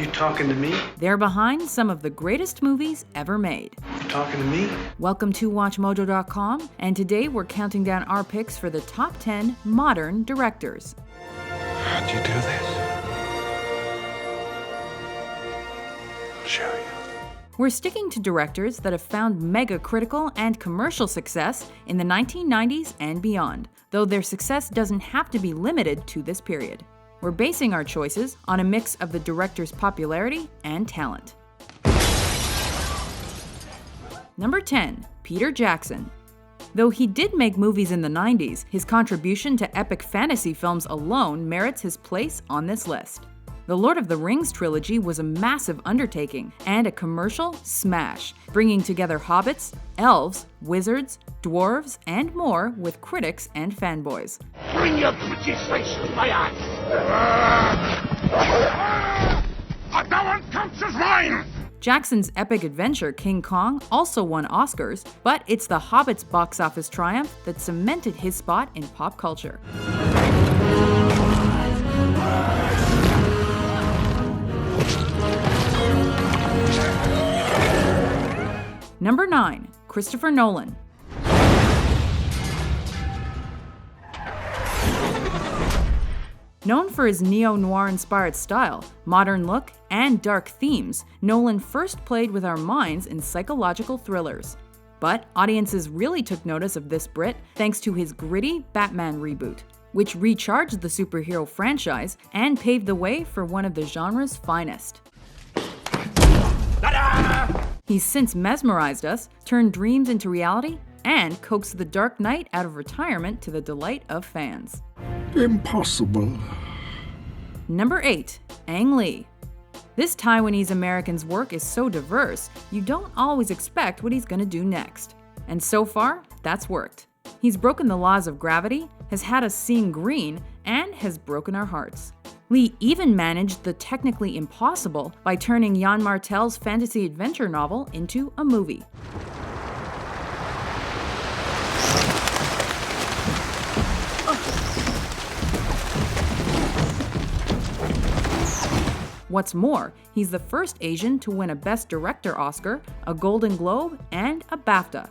You talking to me? They're behind some of the greatest movies ever made. You talking to me? Welcome to WatchMojo.com, and today we're counting down our picks for the top 10 modern directors. How'd you do this? I'll show you. We're sticking to directors that have found mega critical and commercial success in the 1990s and beyond, though their success doesn't have to be limited to this period. We're basing our choices on a mix of the director's popularity and talent. Number 10, Peter Jackson. Though he did make movies in the 90s, his contribution to epic fantasy films alone merits his place on this list. The Lord of the Rings trilogy was a massive undertaking and a commercial smash, bringing together hobbits, elves, wizards, dwarves, and more with critics and fanboys. Bring your pretty face to my eyes! No one counts as mine! Jackson's epic adventure, King Kong, also won Oscars, but it's The Hobbit's box office triumph that cemented his spot in pop culture. Number 9, Christopher Nolan. Known for his neo-noir-inspired style, modern look, and dark themes, Nolan first played with our minds in psychological thrillers. But audiences really took notice of this Brit thanks to his gritty Batman reboot, which recharged the superhero franchise and paved the way for one of the genre's finest. He's since mesmerized us, turned dreams into reality, and coaxed the Dark Knight out of retirement to the delight of fans. Impossible. Number 8, Ang Lee. This Taiwanese American's work is so diverse, you don't always expect what he's gonna do next. And so far, that's worked. He's broken the laws of gravity, has had us seeing green, and has broken our hearts. Lee even managed the technically impossible by turning Yann Martel's fantasy adventure novel into a movie. What's more, he's the first Asian to win a Best Director Oscar, a Golden Globe, and a BAFTA.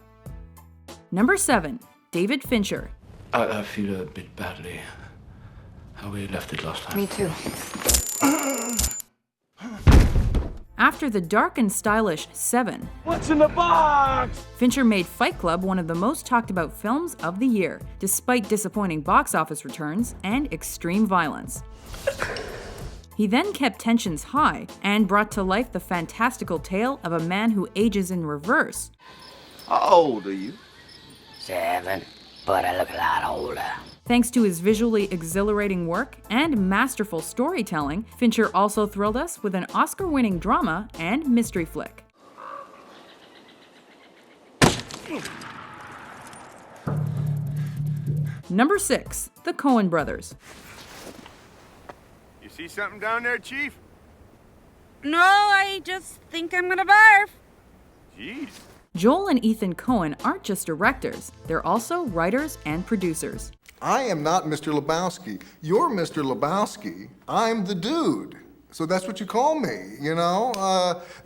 Number 7, David Fincher. I feel a bit badly how we left it last time. Me too. After the dark and stylish Seven, What's in the box? Fincher made Fight Club one of the most talked about films of the year, despite disappointing box office returns and extreme violence. He then kept tensions high and brought to life the fantastical tale of a man who ages in reverse. How old are you? 7, but I look a lot older. Thanks to his visually exhilarating work and masterful storytelling, Fincher also thrilled us with an Oscar-winning drama and mystery flick. Number 6, the Coen Brothers. You see something down there, Chief? No, I just think I'm gonna barf. Jeez. Joel and Ethan Coen aren't just directors, they're also writers and producers. I am not Mr. Lebowski. You're Mr. Lebowski. I'm the dude. So that's what you call me, you know?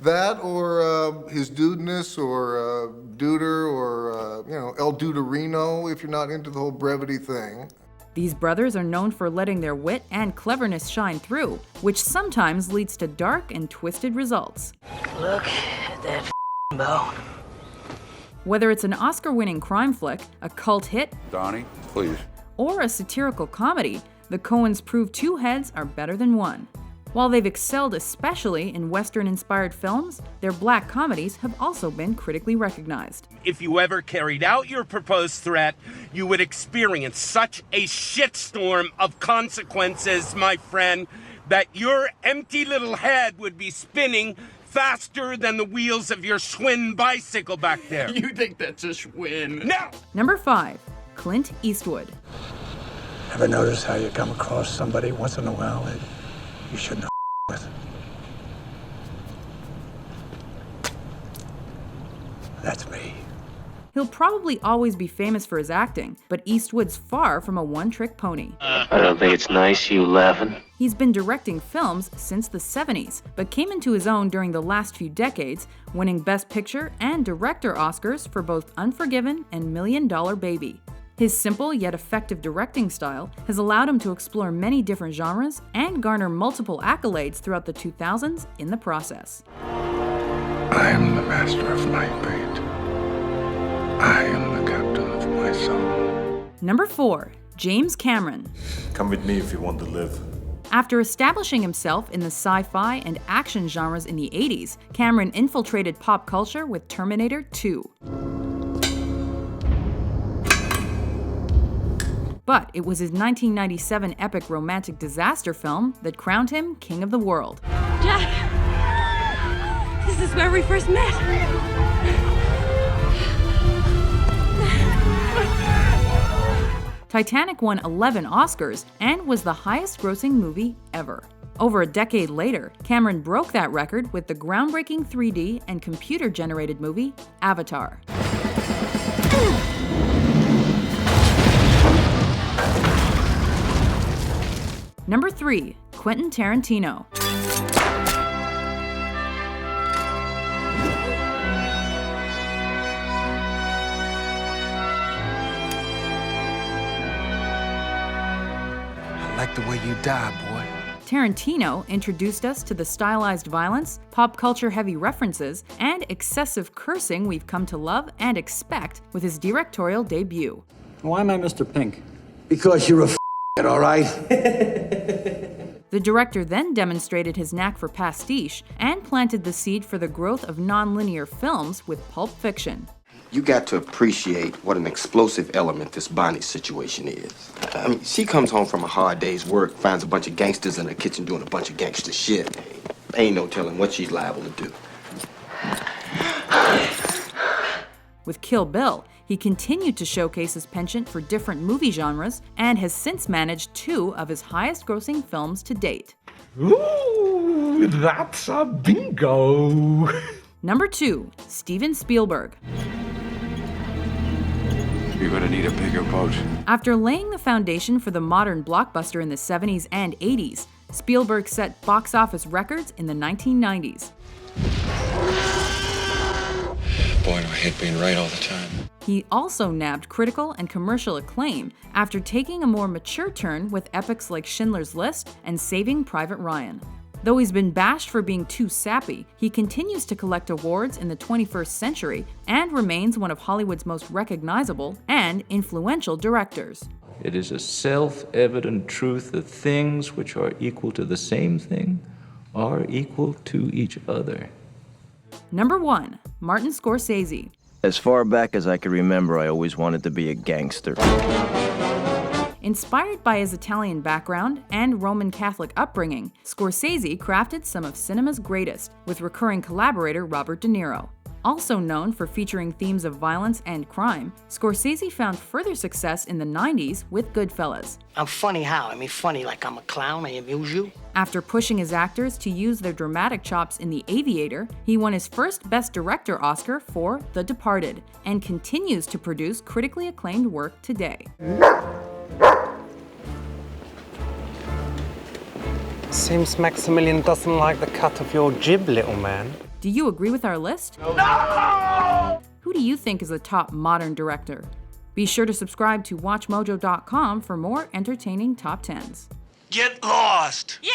That or his dudeness or duder or, El Duderino if you're not into the whole brevity thing. These brothers are known for letting their wit and cleverness shine through, which sometimes leads to dark and twisted results. Look at that bone. Whether it's an Oscar-winning crime flick, a cult hit, Donnie, please. or a satirical comedy, the Coens prove two heads are better than one. While they've excelled especially in Western-inspired films, their black comedies have also been critically recognized. If you ever carried out your proposed threat, you would experience such a shitstorm of consequences, my friend, that your empty little head would be spinning faster than the wheels of your Schwinn bicycle back there. You think that's a Schwinn? No! Number 5, Clint Eastwood. Ever notice how you come across somebody once in a while that you shouldn't have with? That's me. He'll He'll probably always be famous for his acting, but Eastwood's far from a one-trick pony. I don't think it's nice you laughing. He's been directing films since the 70s, but came into his own during the last few decades, winning Best Picture and Director Oscars for both Unforgiven and $1 Million Baby. His simple yet effective directing style has allowed him to explore many different genres and garner multiple accolades throughout the 2000s in the process. I am the master of my fate. I am the captain of my soul. Number 4. James Cameron. Come with me if you want to live. After establishing himself in the sci-fi and action genres in the 80s, Cameron infiltrated pop culture with Terminator 2. But it was his 1997 epic romantic disaster film that crowned him King of the World. Jack! This is where we first met. Titanic won 11 Oscars and was the highest-grossing movie ever. Over a decade later, Cameron broke that record with the groundbreaking 3D and computer-generated movie Avatar. Number 3. Quentin Tarantino. I like the way you die, boy. Tarantino introduced us to the stylized violence, pop culture heavy references, and excessive cursing we've come to love and expect with his directorial debut. Why am I Mr. Pink? Because you're a all right? The director then demonstrated his knack for pastiche and planted the seed for the growth of non-linear films with Pulp Fiction. You got to appreciate what an explosive element this Bonnie situation is. I mean, she comes home from a hard day's work, finds a bunch of gangsters in her kitchen doing a bunch of gangster shit. Ain't no telling what she's liable to do. With Kill Bill, he continued to showcase his penchant for different movie genres and has since managed 2 of his highest-grossing films to date. Ooh, that's a bingo. Number 2. Steven Spielberg. You're gonna need a bigger boat. After laying the foundation for the modern blockbuster in the 70s and 80s, Spielberg set box office records in the 1990s. Boy, do I hate being right all the time. He also nabbed critical and commercial acclaim after taking a more mature turn with epics like Schindler's List and Saving Private Ryan. Though he's been bashed for being too sappy, he continues to collect awards in the 21st century and remains one of Hollywood's most recognizable and influential directors. It is a self-evident truth that things which are equal to the same thing are equal to each other. Number 1. Martin Scorsese. As far back as I can remember, I always wanted to be a gangster. Inspired by his Italian background and Roman Catholic upbringing, Scorsese crafted some of cinema's greatest, with recurring collaborator Robert De Niro. Also known for featuring themes of violence and crime, Scorsese found further success in the 90s with Goodfellas. I'm funny how? I mean funny like I'm a clown, I amuse you? After pushing his actors to use their dramatic chops in The Aviator, he won his first Best Director Oscar for The Departed, and continues to produce critically acclaimed work today. Seems Maximilian doesn't like the cut of your jib, little man. Do you agree with our list? No! Who do you think is the top modern director? Be sure to subscribe to WatchMojo.com for more entertaining top 10s. Get lost! Yeah!